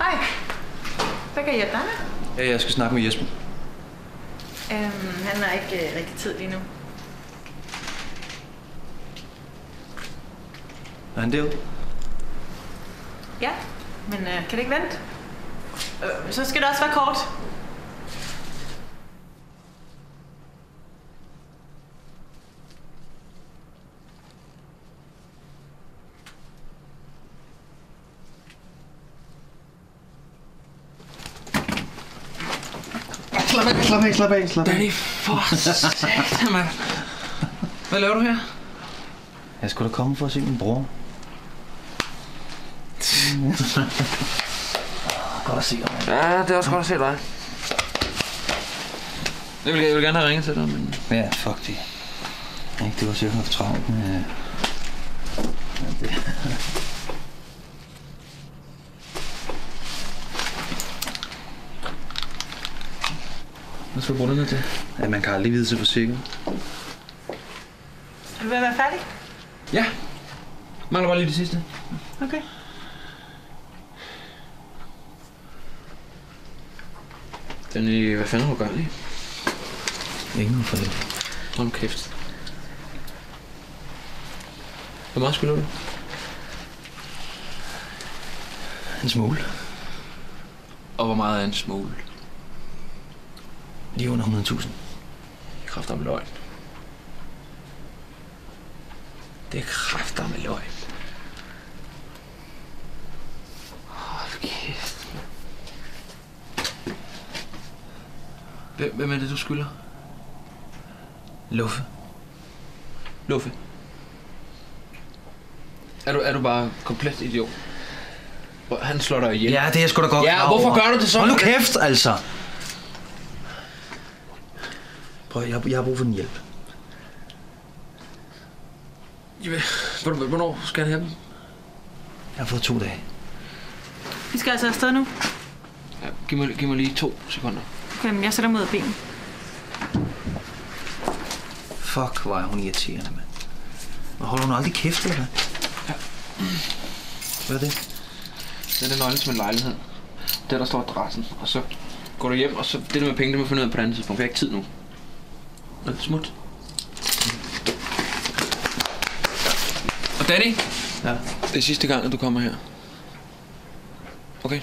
Hej. Hvad kan jeg hjælpe dig med? Ja, jeg skal snakke med Jesper. Han har ikke rigtig tid lige nu. Er han derude? Ja, men kan det ikke vente? Så skal det også være kort. Slap af. Danny, for satan, mand. Hvad laver du her? Jeg skulle da komme for at se min bror. Godt at se dig, mand. Ja, det er også godt at se dig. Jeg vil gerne have ringet til dig, men... Ja, fuck det. Ikke, det var sikkert for travlt med... Ja, det... Hvad skal du bruge den her til? Ja, man kan aldrig vide sig for sikkert. Er du ved at være færdig? Ja. Mangler bare lige det sidste. Okay. Danny, hvad fanden har du gang i? Ingen for det. Hold nu kæft. Hvor meget skylder du? En smule. Og hvor meget er en smule? Lige under 100.000. Kræfter med løgn. Det er kræfter med løgn. Hold kæft. Hvem er det, du skylder? Luffe. Luffe. Er du bare komplet idiot? Han slår dig ihjel. Ja, det er sgu da godt. Ja, hvorfor gør du det så? Hold nu kæft, altså. Prøv, jeg har brug for din hjælp. Hvornår skal han have dem? Jeg har fået 2 dage. Vi skal altså afsted nu. Ja, giv mig lige 2 sekunder. Okay, men jeg sætter mig ud af bilen. Fuck, hvor er hun irriterende, mand. Og holder hun aldrig kæft, eller hvad? Ja. Hvad er det? Det er nøglen til min lejlighed. Der står adressen. Og så går du hjem, og så det der med penge, det må finde ud af på et andet tidspunkt. Jeg har ikke tid nu. Er det smut? Og Danny? Ja. Det er sidste gang, at du kommer her. Okay?